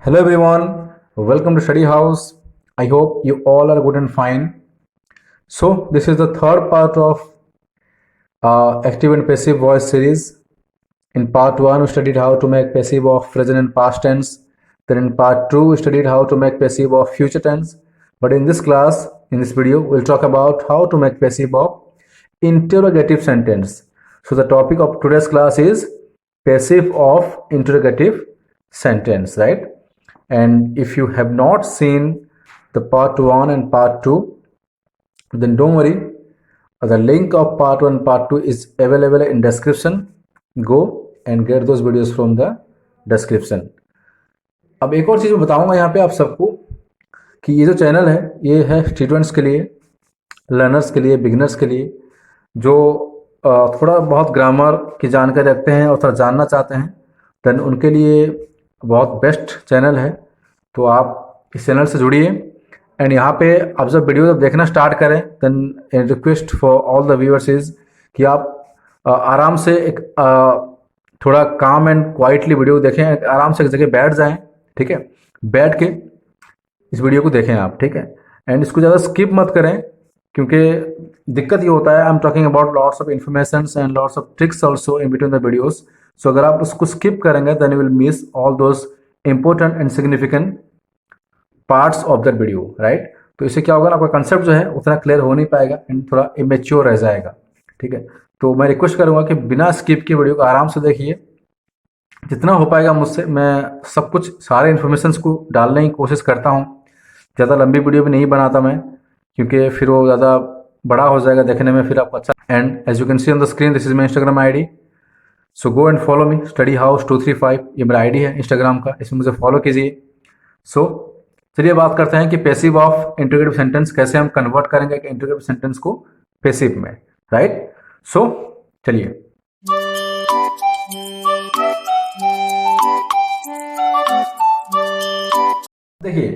Hello everyone, welcome to Study House. I hope you all are good and fine. So this is the third part of active and passive voice series. In part 1 we studied how to make passive of present and past tense. Then in part 2 we studied how to make passive of future tense. But in this class, in this video, we'll talk about how to make passive of interrogative sentence. So the topic of today's class is passive of interrogative sentence, right? And if you have not seen the part 1 and part 2, then don't worry. The link of part 1 and part 2 is available in description. Go and get those videos from the description. अब एक और चीज़ मैं बताऊंगा यहाँ पे आप सबको कि ये जो चैनल है ये है स्टूडेंट्स के लिए, लर्नर्स के लिए, बिगिनर्स के लिए जो थोड़ा बहुत ग्रामर की जानकारी रखते हैं और थोड़ा जानना चाहते हैं, देन उनके लिए बहुत बेस्ट चैनल है। तो आप इस चैनल से जुड़िए एंड यहाँ पे आप जब वीडियो जब देखना स्टार्ट करें then request for all the viewers is कि आप आराम से एक थोड़ा काम एंड क्वाइटली वीडियो देखें, आराम से एक जगह बैठ जाएं, ठीक है, बैठ के इस वीडियो को देखें आप, ठीक है, एंड इसको ज़्यादा स्किप मत करें क्योंकि दिक्कत ये होता है, I am talking about lots of information and lots of tricks also in between the videos. So अगर आप उसको स्किप करेंगे then you will miss all those important and significant parts of that video, right. तो इससे क्या होगा ना, आपका कंसेप्ट जो है उतना क्लियर हो नहीं पाएगा एंड थोड़ा इमेच्योर रह जाएगा, ठीक है। तो मैं रिक्वेस्ट करूँगा कि बिना स्किप की वीडियो को आराम से देखिए, जितना हो पाएगा मुझसे मैं सब कुछ सारे इन्फॉर्मेशन को डालने की कोशिश करता हूँ। ज़्यादा लंबी वीडियो भी नहीं बनाता मैं क्योंकि फिर वो ज़्यादा बड़ा हो जाएगा देखने में, फिर आपको अच्छा। And as you can see on the screen this is my Instagram I D, so go and follow me, Study House 235 ये मेरा आईडी है इंस्टाग्राम का, इसमें मुझे फॉलो कीजिए। सो चलिए बात करते हैं कि पैसिव ऑफ इंटीग्रेटिव सेंटेंस कैसे हम कन्वर्ट करेंगे इंटीग्रेटिव सेंटेंस को पैसिव में, राइट। सो चलिए देखिए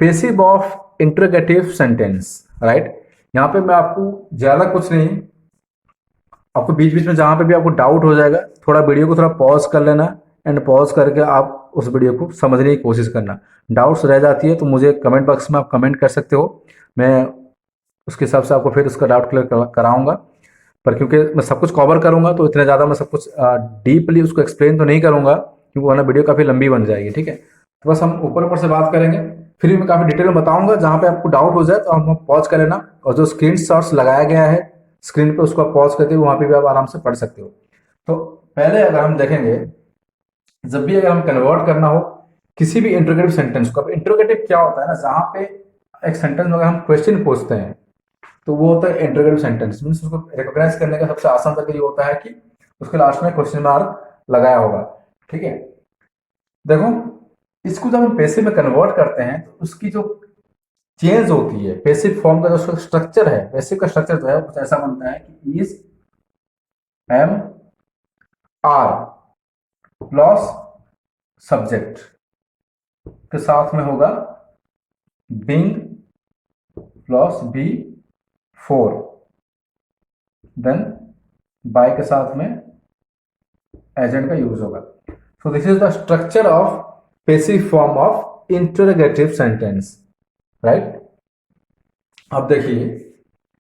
passive of interrogative sentence, right. यहाँ पे मैं आपको ज़्यादा कुछ नहीं, आपको बीच बीच में जहाँ पे भी आपको डाउट हो जाएगा थोड़ा वीडियो को थोड़ा पॉज कर लेना एंड पॉज करके आप उस वीडियो को समझने की कोशिश करना। डाउट्स रह जाती है तो मुझे कमेंट बॉक्स में आप कमेंट कर सकते हो, मैं उसके हिसाब से आपको फिर उसका डाउट क्लियर कराऊंगा। पर क्योंकि मैं सब कुछ कवर करूंगा तो इतना ज़्यादा मैं सब कुछ डीपली उसको एक्सप्लेन तो नहीं करूंगा क्योंकि वरना वीडियो काफ़ी लंबी बन जाएगी, ठीक है। तो बस हम ऊपर ऊपर से बात करेंगे, फिर भी मैं काफ़ी डिटेल में बताऊंगा। जहाँ पे आपको डाउट हो जाए तो हम पॉज कर लेना और जो स्क्रीन शॉट्स लगाया गया है स्क्रीन पे उसको आप पॉज करके वहाँ पे भी आप आराम से पढ़ सकते हो। तो पहले अगर हम देखेंगे, जब भी अगर हम कन्वर्ट करना हो किसी भी इंटरोगेटिव सेंटेंस को, अब इंटरोगेटिव क्या होता है ना, जहाँ पे एक सेंटेंस में अगर हम क्वेश्चन पूछते हैं तो वो होता है इंटरोगेटिव सेंटेंस। मीन्स उसको रिकॉग्नाइज करने का सबसे आसान तरीका ये होता है कि उसके लास्ट में क्वेश्चन मार्क लगाया होगा, ठीक है। देखो इसको जब हम पैसिव में कन्वर्ट करते हैं तो उसकी जो चेंज होती है, पैसिव फॉर्म का जो स्ट्रक्चर है, पैसिव का स्ट्रक्चर जो है कुछ ऐसा बनता है कि is am are plus subject के साथ में होगा being plus be four, then by के साथ में एजेंट का यूज होगा। So this is the structure of passive form of interrogative sentence, right. अब देखिए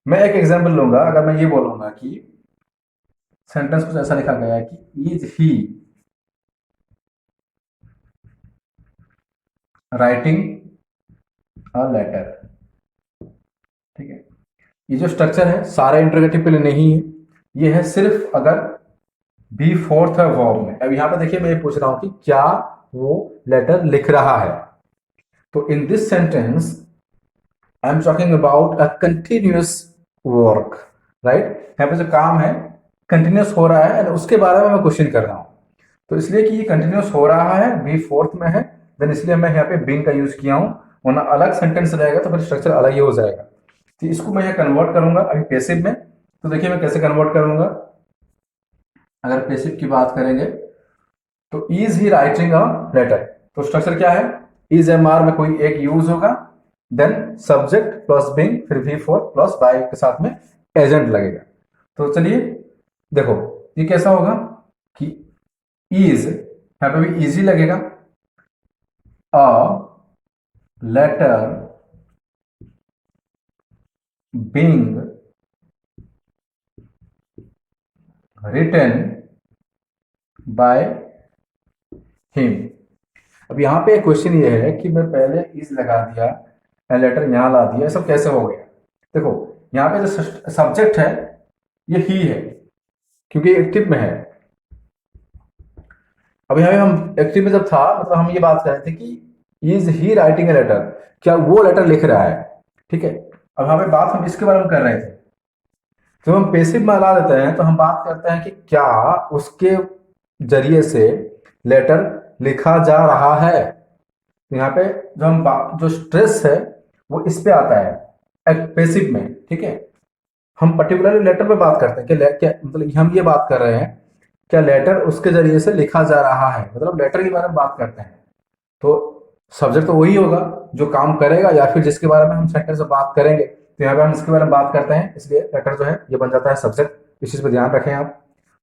मैं एक एग्जांपल लूंगा, अगर मैं ये बोलूंगा कि सेंटेंस कुछ ऐसा लिखा गया है कि is he writing a letter, ठीक है। ये जो स्ट्रक्चर है सारे इंटरोगेटिव के लिए नहीं है, ये है सिर्फ अगर बी फोर्थ है वर्ब में। अब यहाँ पे देखिए मैं ये पूछ रहा हूं कि क्या वो लेटर लिख रहा है, तो in this sentence I am talking about a continuous work, right. यहाँ पे जो काम है कंटिन्यूअस हो रहा है और उसके बारे में मैं क्वेश्चन कर रहा हूँ, तो इसलिए कि ये कंटिन्यूअस हो रहा है, बी फोर्थ में है, देन इसलिए मैं यहाँ पे बिंग का यूज किया हूँ, वरना अलग सेंटेंस रहेगा तो फिर स्ट्रक्चर अलग ही हो जाएगा। तो इसको मैं यहाँ कन्वर्ट करूंगा अभी पैसिव में, तो देखिए मैं कैसे कन्वर्ट करूंगा। अगर पैसिव की बात करेंगे तो is he writing a letter, तो स्ट्रक्चर क्या है, इज एम आर में कोई एक यूज होगा, देन सब्जेक्ट प्लस बिंग, फिर वी फोर प्लस बाय के साथ में एजेंट लगेगा। तो चलिए देखो ये कैसा होगा कि इज, यहाँ पे भी इजी लगेगा, a letter being written by him। अब यहाँ पे क्वेश्चन ये है कि मैं पहले इज लगा दिया, लेटर यहाँ ला दिया, सब कैसे हो गया? देखो यहाँ पे जो सब्जेक्ट है ये ही है, क्योंकि एक्टिव में है। अब यहाँ पे हम एक्टिव में जब था, मतलब हम ये बात कर रहे थे कि is he writing a letter, क्या वो लेटर लिख रहा है? ठीक है, अब यहाँ पे बात हम इसके बारे में कर रहे थे। जब हम पेसिव में ला देते हैं तो हम बात करते हैं कि क्या उसके जरिए से लेटर लिखा जा रहा है। तो यहाँ पे जो स्ट्रेस है वो इस पे आता है पेसिव में। ठीक है, हम पर्टिकुलरली लेटर पे बात करते हैं कि क्या मतलब हम ये बात कर रहे हैं क्या लेटर उसके जरिए से लिखा जा रहा है, मतलब लेटर के बारे में बात करते हैं। तो सब्जेक्ट तो वही होगा जो काम करेगा या फिर जिसके बारे में हम सेंटेंस में बात करेंगे। तो यहाँ पे हम इसके बारे में बात करते हैं, इसलिए लेटर जो है ये बन जाता है सब्जेक्ट। इस चीज पर ध्यान रखें आप।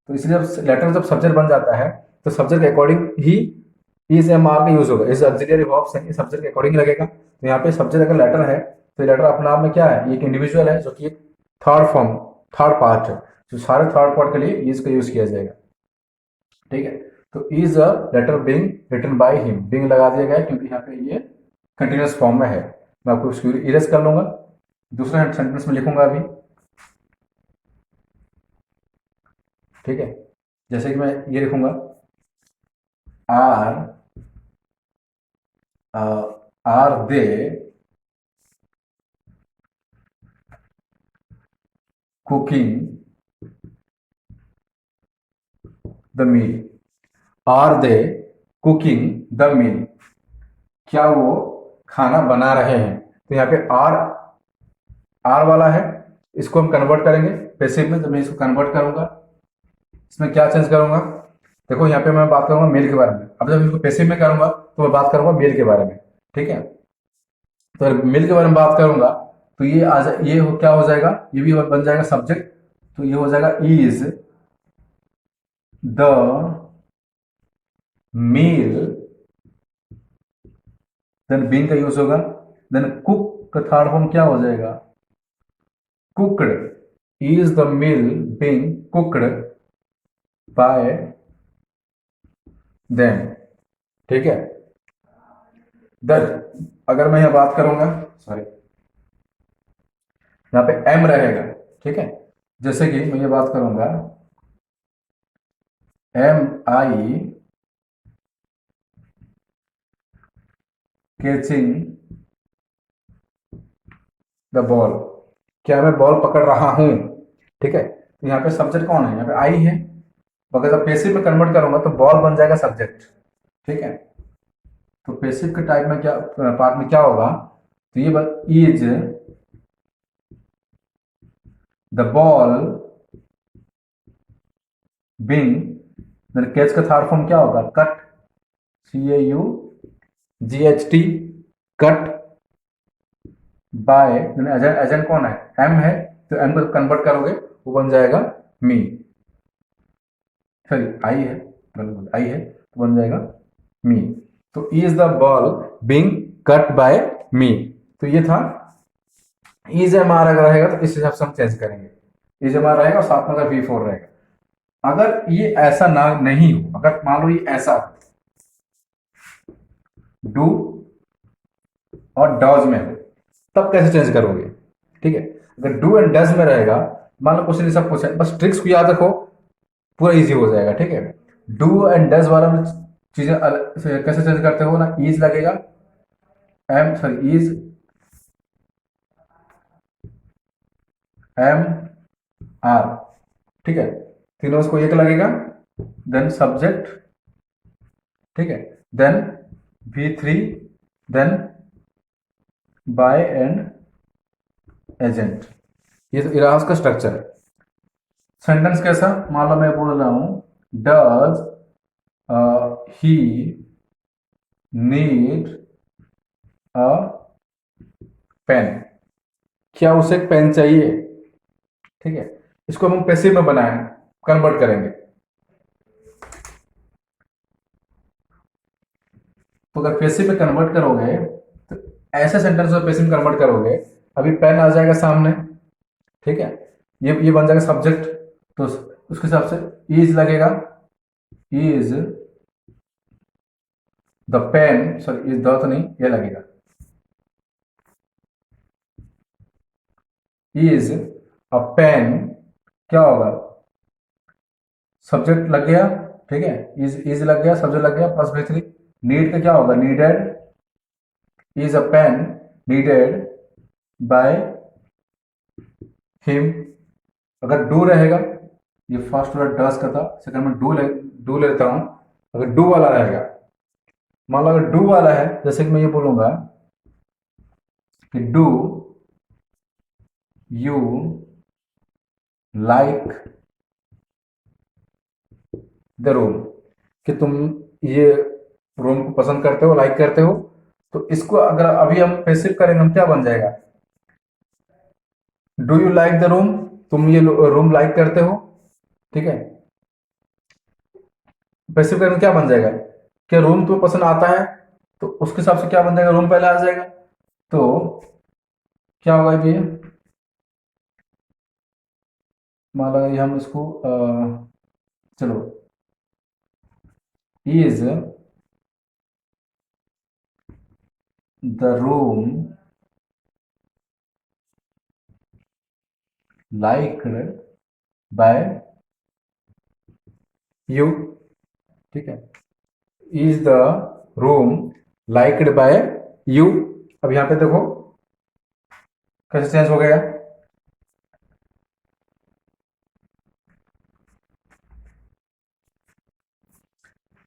तो इसलिए जब लेटर जब सब्जेक्ट बन जाता है तो सब्जेक्ट के अकॉर्डिंग ही इज एम आर का यूज होगा। इस ऑक्सिलरी वर्ब्स है, सब्जेक्ट के अकॉर्डिंग लगेगा। तो यहाँ पे सब्जेक्ट अगर लेटर है तो लेटर अपने आप में क्या है, ये एक इंडिविजुअल है जो कि थर्ड फॉर्म, थर्ड पार्ट है। तो सारे थर्ड पार्ट के लिए इज का यूज किया जाएगा। ठीक है, तो is a letter being written by him, being लगा दिया गया क्योंकि यहाँ पे ये कंटिन्यूअस फॉर्म में है। मैं आपको इसको इरेज कर लूंगा, दूसरे सेंटेंस में लिखूंगा अभी। ठीक है, जैसे कि मैं ये लिखूंगा are they cooking the meal, are they cooking the meal, क्या वो खाना बना रहे हैं? तो यहाँ पे आर वाला है, इसको हम कन्वर्ट करेंगे पैसिव में। तो मैं इसको कन्वर्ट करूंगा, इसमें क्या चेंज करूंगा? देखो यहाँ पे मैं बात करूंगा मेल के बारे में। अब जब इसको पैसिव में करूंगा तो मैं बात करूंगा मेल के बारे में। ठीक है, तो अगर मेल के बारे में बात करूंगा तो क्या हो जाएगा, ये भी बन जाएगा सब्जेक्ट। तो ये हो जाएगा is the meal, then being का यूज होगा, देन कुक का थर्ड फॉर्म क्या हो जाएगा, cooked. Is the meal being cooked by them. ठीक है, देन अगर मैं यहां बात करूंगा, सॉरी यहाँ पे एम रहेगा। ठीक है, जैसे कि मैं ये बात करूंगा am I catching the ball, क्या मैं बॉल पकड़ रहा हूं? ठीक है, तो यहाँ पे सब्जेक्ट कौन है, यहाँ पे आई है। अगर जब पैसिव में कन्वर्ट करूंगा तो बॉल बन जाएगा सब्जेक्ट। ठीक है, तो पैसिव के टाइप में क्या पार्ट में क्या होगा, तो ये is the ball being, then catch का थर्ड फॉर्म क्या होगा, caught, CAUGHT, caught by, agent कौन है, एम है। तो एम को कन्वर्ट करोगे वो बन जाएगा मी, सॉरी आई है, आई है तो बन जाएगा मी। तो is the ball being cut by me. तो ये था इज एम आर। अगर रहेगा तो इस हिसाब से हम चेंज करेंगे, इज एम आर रहेगा और साथ में अगर V4 रहेगा। अगर ये ऐसा ना नहीं हो, अगर मान लो ये ऐसा डू और डज में हो, तब कैसे चेंज करोगे? ठीक है, अगर डू एंड डज में रहेगा, मान लो क्वेश्चन सब कुछ है, बस ट्रिक्स को याद रखो, पूरा इजी हो जाएगा। ठीक है, डू एंड डज वाला में चीजें कैसे चेंज करते हो ना, इज लगेगा, इज एम आर। ठीक है, तीनों उसको एक लगेगा, देन सब्जेक्ट। ठीक है, then V3, then by and agent. ये तो इराज का स्ट्रक्चर है। सेंटेंस कैसा, मान लो मैं बोल रहा हूं does he need a pen, क्या उसे एक पेन चाहिए? ठीक है, इसको हम पैसिव में बनाए, कन्वर्ट करेंगे। तो तो अगर पैसिव में कन्वर्ट करोगे तो ऐसे सेंटेंस में पैसिव में कन्वर्ट करोगे, अभी पेन आ जाएगा सामने, ठीक है, ये बन जाएगा सब्जेक्ट, तो उसके हिसाब से इज लगेगा, is the pen, sorry is the तो नहीं, ये लगेगा, इज अ पेन, क्या होगा, सब्जेक्ट लग गया, ठीक है, इज लग गया, सब्जेक्ट लग गया, प्लस V3, नीड का क्या होगा, needed, is a pen needed by him. अगर डू रहेगा, ये फर्स्ट वाला डस का था, सेकंड में डू लेता हूं, अगर डू वाला रहेगा, मान लो अगर डू वाला है, जैसे कि मैं ये बोलूंगा कि do you like the room, कि तुम ये रूम को पसंद करते हो, लाइक करते हो, तो इसको अगर अभी हम पैसिव करेंगे, हम क्या बन जाएगा, do you like the room, तुम ये रूम लाइक करते हो, ठीक है, पैसिव करेंगे क्या बन जाएगा, क्या रूम तुम्हें पसंद आता है, तो उसके हिसाब से क्या बन जाएगा, रूम पहले आ जाएगा, तो क्या होगा ये, मान लो ये हम इसको चलो, is the room liked by you, ठीक है, is the room liked by you. अब यहां पे देखो कैसे चेंज हो गया,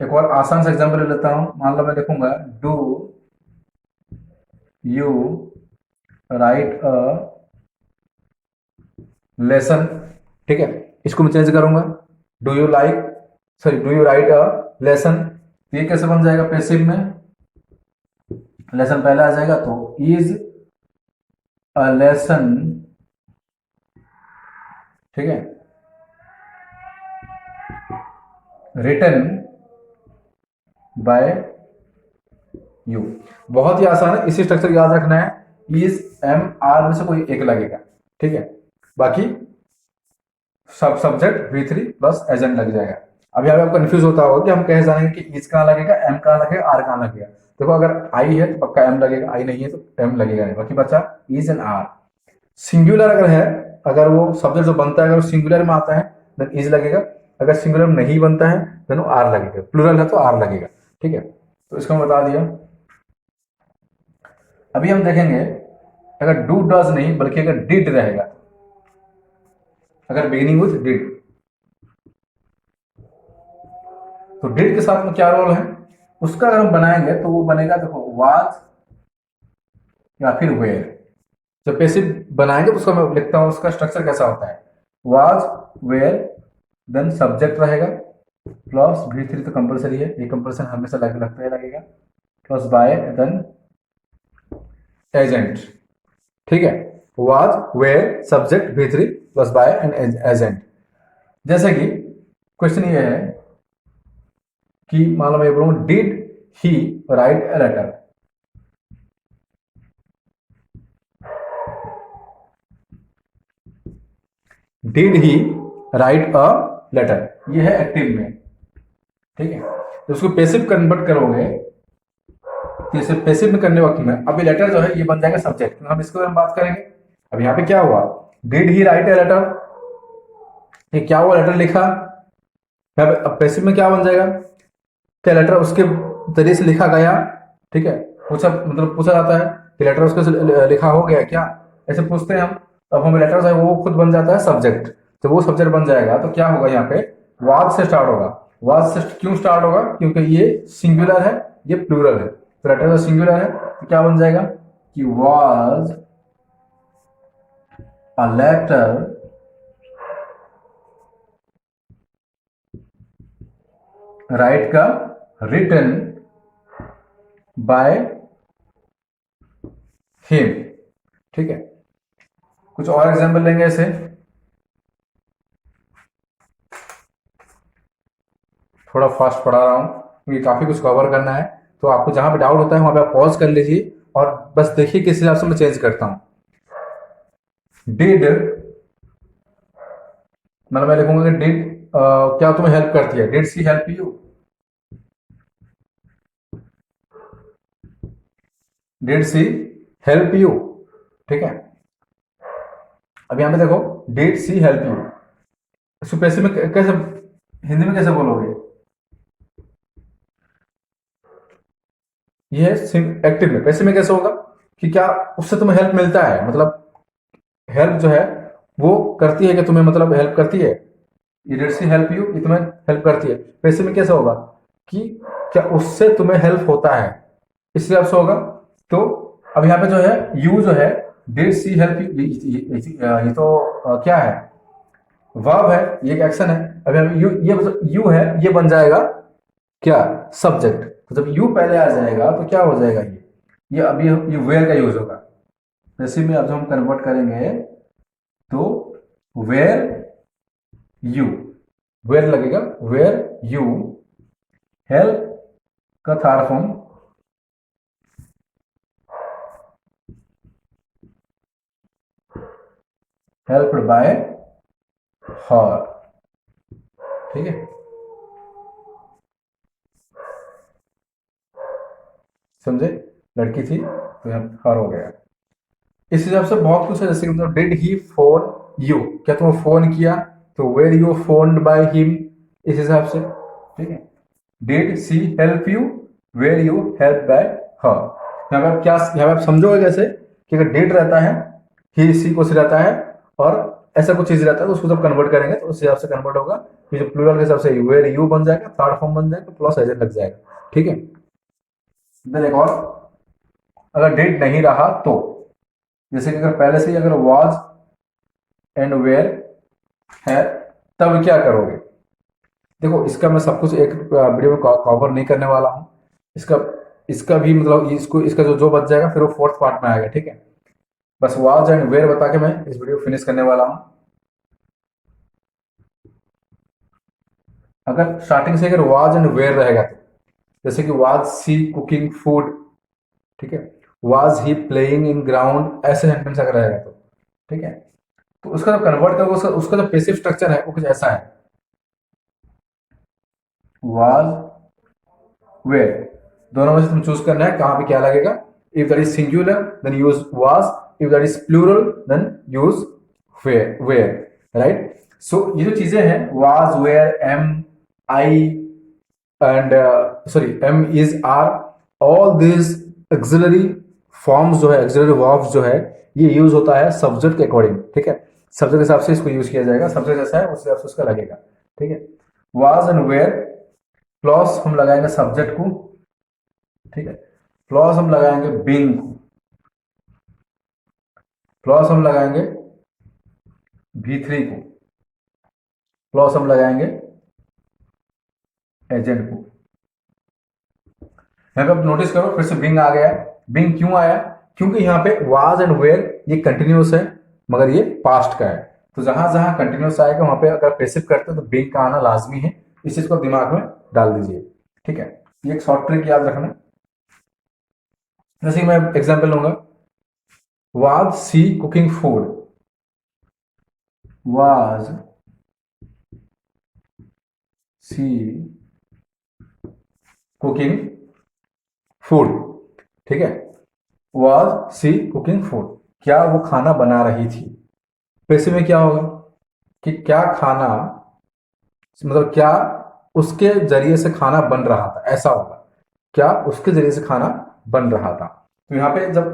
एक और आसान सा एग्जांपल ले लेता हूं, मान लो मैं देखूंगा do you right a lesson, ठीक है, इसको मैं चेंज करूंगा, do you like, sorry do you right a lesson, ये कैसे बन जाएगा, पैसिव में लेसन पहले आ जाएगा, तो इज अ लेसन, ठीक है, रिटन बाय यू। बहुत ही आसान है, इसी स्ट्रक्चर याद रखना है, इज एम आर में से कोई एक लगेगा, ठीक है, बाकी सब सब्जेक्ट V3 प्लस एजेंट लग जाएगा। अभी आप कंफ्यूज होता होगा कि हम कैसे जानेंगे कि इज कहाँ लगेगा, एम कहाँ लगेगा, आर कहाँ लगेगा। देखो अगर आई है तो पक्का एम लगेगा, आई नहीं है तो एम लगेगा नहीं, बाकी बचा इज एंड आर। सिंगुलर अगर है, अगर वो सब्जेक्ट जो बनता है अगर वो सिंगुलर में आता है देन इज लगेगा, अगर सिंगुलर में नहीं बनता है देन वो आर लगेगा, प्लूरल है तो आर लगेगा, ठीक है, तो इसको मैं बता दिया। अभी हम देखेंगे अगर डू डज नहीं बल्कि अगर डिड रहेगा, अगर बिगिनिंग विथ डिड, तो डिड के साथ में क्या रोल है उसका अगर हम बनाएंगे तो वो बनेगा, देखो वाज या फिर वेयर। जब पैसिव बनाएंगे तो उसका मैं लिखता हूं, उसका स्ट्रक्चर कैसा होता है, वाज वेयर देन सब्जेक्ट रहेगा, प्लस V3 तो कंपलसरी है, ये कंपल्सन हमेशा लगता है लगेगा, प्लस बाय देन एजेंट, ठीक है, was were subject V3 plus by and agent. जैसे कि क्वेश्चन ये है कि मान लो मैं बोलूं did he write a letter, did he write a letter, ये है एक्टिव में, ठीक है, तो उसको पैसिव कन्वर्ट करोगे तो इसे पैसिव में करने वक्त में अभी लेटर जो है ये बन जाएगा सब्जेक्ट, तो हम इसके बारे में बात करेंगे। अब यहाँ पे क्या हुआ, did he write a letter, ये क्या हुआ, लेटर लिखा, अब पैसिव में क्या बन जाएगा, क्या लेटर उसके जरिए से लिखा गया, ठीक है, पूछा मतलब पूछा जाता है कि लेटर उसके से लिखा हो गया क्या, ऐसे पूछते हैं हम, तो अब हमें लेटर जो है वो खुद बन जाता है सब्जेक्ट, तो वो सब्जेक्ट बन जाएगा, तो क्या होगा यहाँ पे वाज से स्टार्ट होगा, वाज से क्यों स्टार्ट होगा, क्योंकि ये सिंगुलर है ये प्लूरल है, तो लेटर जो सिंगुलर है तो क्या बन जाएगा कि वाज अ लेटर राइट का रिटन बाय हिम, ठीक है, कुछ और एग्जांपल लेंगे ऐसे, थोड़ा फास्ट पढ़ा रहा हूं क्योंकि काफी कुछ कवर करना है, तो आपको जहां पे डाउट होता है वहां पे आप पॉज कर लीजिए और बस देखिए किस हिसाब से मैं चेंज करता हूं। डिड, मतलब मैं लिखूंगा कि डिड क्या तुम्हें हेल्प करती है, did she help you, did she help you, ठीक है। अब यहां पे देखो, डिड सी हेल्प यू, इसको पैसे में कैसे, हिंदी में कैसे बोलोगे, ये है एक्टिव में। पैसे में कैसे होगा कि क्या उससे तुम्हें हेल्प मिलता है, मतलब हेल्प जो है वो करती है कि तुम्हें, मतलब हेल्प करती है, ये डिड सी हेल्प यू, ये तुम्हें हेल्प करती है। पैसे में कैसे होगा कि क्या उससे तुम्हें हेल्प होता है, इस हिसाब से होगा। तो अब यहाँ पे जो है यू जो है, डिड सी हेल्प यू, ये तो क्या है, वर्ब है, ये एक एक्शन है। अब यहाँ पे यू है, ये बन जाएगा क्या, सब्जेक्ट। तो जब यू पहले आ जाएगा तो क्या हो जाएगा, ये अभी ये वेयर का यूज होगा। जैसे में अब जब हम कन्वर्ट करेंगे तो वेयर यू, वेयर लगेगा, वेयर यू हेल्प का थर्ड फॉर्म हेल्प्ड बाय हर, ठीक है। समझे, लड़की थी तो यहाँ हर हो गया। इस हिसाब से बहुत कुछ है, जैसे कि डिड ही फोन यू, क्या तुम्हें फोन किया, तो were you phoned by him, इस हिसाब से, ठीक है। Did she help you, were you help by her. यहाँ पे आप क्या, यहाँ पे आप समझोगे कैसे कि अगर डिड रहता है, ही सी को सी रहता है और ऐसा कुछ चीज रहता है, तो उसको जब कन्वर्ट करेंगे तो उस हिसाब से कन्वर्ट होगा। ये जो प्लूरल के हिसाब से वेर यू बन जाएगा, थर्ड फॉर्म बन जाएगा, प्लस एजेंट लग जाएगा, ठीक है। देन एक और, अगर डिड नहीं रहा तो, जैसे कि अगर पहले से ही अगर वाज एंड वेयर है, तब क्या करोगे। देखो इसका मैं सब कुछ एक वीडियो में कवर नहीं करने वाला हूँ। इसका इसका भी मतलब इसको, इसका जो जो बच जाएगा फिर वो फोर्थ पार्ट में आएगा, ठीक है। बस वाज एंड वेयर बता के मैं इस वीडियो फिनिश करने वाला हूँ। अगर स्टार्टिंग से अगर वाज एंड वेयर रहेगा तो, जैसे कि वाज सी कुकिंग फूड, ठीक है, was he playing in ground, ऐसे सेंटेंस अगर रहेगा तो, ठीक है। तो उसका जो कन्वर्ट करोगे, उसका उसका जो पैसिव स्ट्रक्चर है वो कुछ ऐसा है, वाज वेयर, दोनों में से तुम चूज करना है कहां पे क्या लगेगा। If that is singular then use was, if that is plural then use were, right. So ये जो चीजें हैं, was were am I and sorry am is are, all this auxiliary forms जो है, एक्सिलरी वर्ब्स जो है, ये use होता है सब्जेक्ट के अकॉर्डिंग, ठीक है। सब्जेक्ट के हिसाब से इसको यूज किया जाएगा, सब्जेक्ट जैसा है उस हिसाब से उसका लगेगा, ठीक है। वाज एंड वेयर प्लस हम लगाएंगे सब्जेक्ट को, ठीक है, प्लस हम लगाएंगे बीइंग को, प्लस हम लगाएंगे V3 को, प्लस हम लगाएंगे एजेंट को। यहाँ पे आप नोटिस करो फिर से बिंग आ गया। बिंग क्यों आया, क्योंकि यहाँ पे वाज एंड वेयर ये कंटिन्यूस है मगर ये पास्ट का है। तो जहां जहां कंटिन्यूस आएगा वहां पे अगर पैसिव करते हैं तो बिंग का आना लाजमी है, इस चीज को दिमाग में डाल दीजिए, ठीक है। ये एक शॉर्ट ट्रिक याद रखना। जैसे मैं एग्जाम्पल लूंगा, was she cooking food, was she cooking food, ठीक है, वाज सी कुकिंग फूड, क्या वो खाना बना रही थी। पैसे में क्या होगा कि क्या खाना, मतलब क्या उसके जरिए से खाना बन रहा था, ऐसा होगा, क्या उसके जरिए से खाना बन रहा था। तो यहाँ पे जब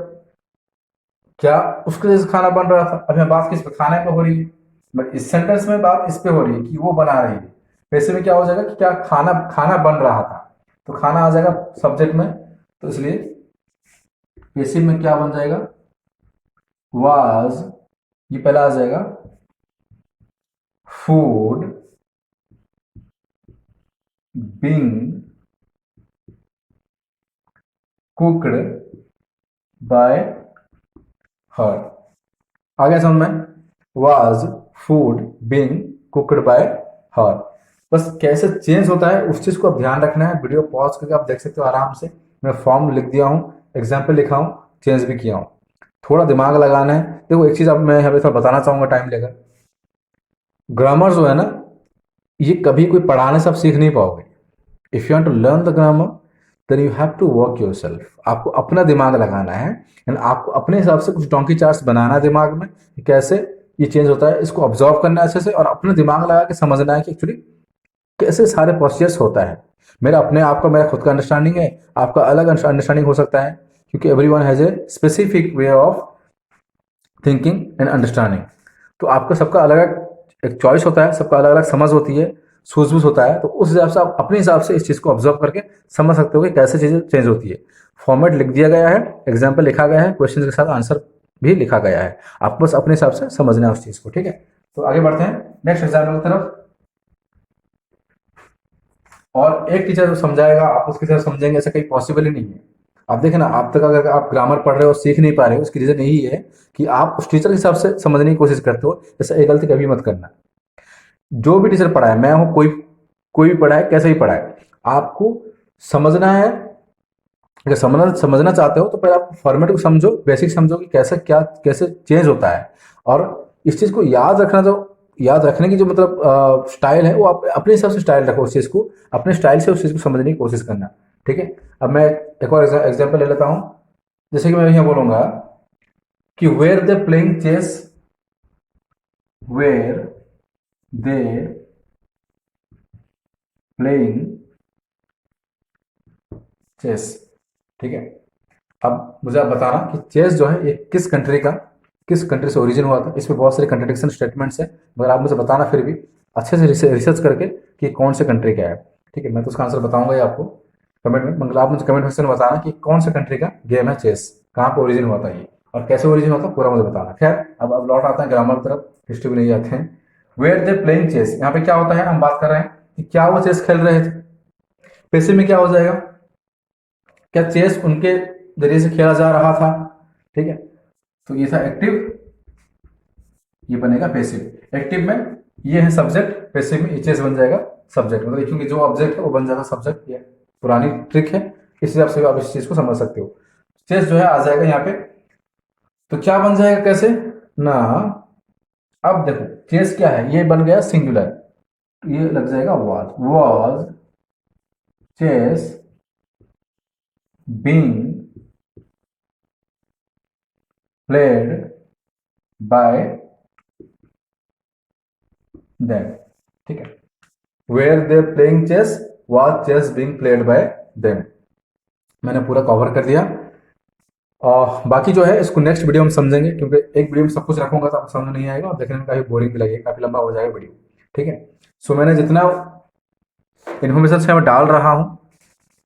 क्या उसके जरिए से खाना बन रहा था, अब यहाँ बात किस पे, खाने पे हो रही है, बट इस सेंटेंस में बात इस पे हो रही है कि वो बना रही है। वैसे में क्या हो जाएगा कि क्या खाना खाना बन रहा था, तो खाना आ जाएगा सब्जेक्ट में, तो इसलिए पैसिव में क्या बन जाएगा, वाज, ये पहला आ जाएगा, food being cooked by her. आ गया समझ में, was food being cooked by her. बस कैसे चेंज होता है उस चीज को आप ध्यान रखना है, वीडियो पॉज करके आप देख सकते हो आराम से। मैं फॉर्म लिख दिया हूँ, एग्जाम्पल लिखा हूँ, चेंज भी किया हूँ। थोड़ा दिमाग लगाना है। देखो एक चीज़ अब मैं यहाँ पे थोड़ा बताना चाहूँगा टाइम लेकर। ग्रामर जो है ना, ये कभी कोई पढ़ाने से आप सीख नहीं पाओगे। If you want to learn the grammar then you have to work yourself. आपको अपना दिमाग लगाना है एंड आपको अपने हिसाब से कुछ डोंकी चार्ट्स बनाना है दिमाग में कि कैसे ये चेंज होता है, इसको ऑब्जर्व करना है अच्छे से और अपना दिमाग लगा के समझना है कि एक्चुअली कैसे सारे प्रोसीजर्स होता है। मेरा अपने आप का मेरा खुद का अंडरस्टैंडिंग है, आपका अलग अंडरस्टैंडिंग हो सकता है, क्योंकि everyone has a specific way of thinking and understanding. तो आपका सबका अलग अलग एक चॉइस होता है, सबका अलग अलग समझ होती है, सूझबूझ होता है। तो उस हिसाब से आप अपने हिसाब से इस चीज़ को ऑब्जर्व करके समझ सकते हो कि कैसे चीज़ें चेंज होती है। फॉर्मेट लिख दिया गया है, एग्जाम्पल लिखा गया है, क्वेश्चन के साथ आंसर भी लिखा गया है। आपको बस अपने हिसाब से समझना है उस चीज़ को। ठीक है, तो आगे बढ़ते हैं नेक्स्ट एग्जाम्पल की तरफ। और एक टीचर जो समझाएगा आप उसकी तरफ समझेंगे, ऐसा कहीं पॉसिबल ही नहीं है। आप देखें ना, आप तक अगर आप ग्रामर पढ़ रहे हो सीख नहीं पा रहे हो, उसकी रीज़न यही है कि आप उस टीचर के हिसाब से समझने की कोशिश करते हो। जैसे एक गलती कभी मत करना। जो भी टीचर पढ़ाए, मैं हूँ, कोई कोई भी पढ़ाए, कैसे भी पढ़ाए, आपको समझना है। अगर समझना चाहते हो तो पहले आप फॉर्मेट को समझो, बेसिक समझो कि कैसे क्या कैसे चेंज होता है। और इस चीज़ को याद रखना, जो याद रखने की जो मतलब स्टाइल है, वो आप अपने हिसाब से स्टाइल रखो। उस चीज़ को अपने स्टाइल से उस चीज़ को समझने की कोशिश करना। ठीक है, अब मैं एक और एग्जाम्पल ले लेता हूँ। जैसे कि मैं यहाँ बोलूँगा कि were they playing chess, were they playing chess. ठीक है, अब मुझे आप बताना कि चेस जो है ये किस कंट्री से ओरिजिन हुआ था। इसमें बहुत सारे कंट्रडिक्शन स्टेटमेंट्स हैं, मगर आप मुझे बताना फिर भी अच्छे से रिसर्च करके कि कौन से कंट्री का है। ठीक है, मैं तो उसका आंसर बताऊंगा ही आपको कमेंट में, मगर आप मुझे कमेंट सेक्शन में बताना कि कौन से कंट्री का गेम है चेस, कहाँ पर ओरिजिन हुआ था ये और कैसे ओरिजिन हुआ था, पूरा मुझे बताना। खैर, अब लौट आते हैं ग्रामर की तरफ, हिस्ट्री में नहीं जाते हैं। वेयर दे प्लेइंग चेस, यहाँ पे क्या होता है, हम बात कर रहे हैं कि क्या वो चेस खेल रहे थे। पैसे में क्या हो जाएगा, क्या चेस उनके जरिए से खेला जा रहा था। ठीक है, तो ये था एक्टिव, ये बनेगा पैसिव। एक्टिव में ये है सब्जेक्ट, पैसिव में ये चेस बन जाएगा सब्जेक्ट। मतलब क्योंकि जो ऑब्जेक्ट है वो बन जाता सब्जेक्ट। ये पुरानी ट्रिक है, इस हिसाब से आप इस चीज को समझ सकते हो। चेस जो है आ जाएगा यहाँ पे, तो क्या बन जाएगा कैसे ना। अब देखो चेस क्या है, ये बन गया सिंगुलर, ये लग जाएगा was chess being played by them. ठीक है, were they playing chess was chess being played by them. मैंने पूरा कवर कर दिया और बाकी जो है इसको नेक्स्ट वीडियो में समझेंगे, क्योंकि एक वीडियो में सब कुछ रखूंगा तो आपको समझ नहीं आएगा और देखने में काफी बोरिंग भी लगेगा, काफी लंबा हो जाएगा वीडियो। ठीक है, सो मैंने जितना इन्फॉर्मेशन से मैं डाल रहा हूँ,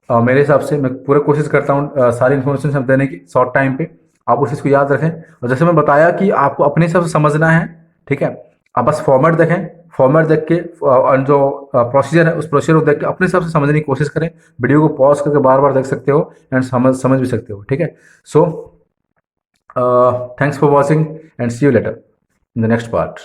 मेरे हिसाब से मैं पूरा कोशिश करता हूँ सारी इन्फॉर्मेशन सब देने की शॉर्ट टाइम पे। आप उस चीज़ को याद रखें और जैसे मैं बताया कि आपको अपने हिसाब से समझना है। ठीक है, आप बस फॉर्मेट देखें, फॉर्मेट देख के और जो प्रोसीजर है उस प्रोसीजर को देख के अपने हिसाब से समझने की कोशिश करें। वीडियो को पॉज करके बार बार देख सकते हो एंड समझ भी सकते हो। ठीक है, so thanks for watching and see you later in the next part.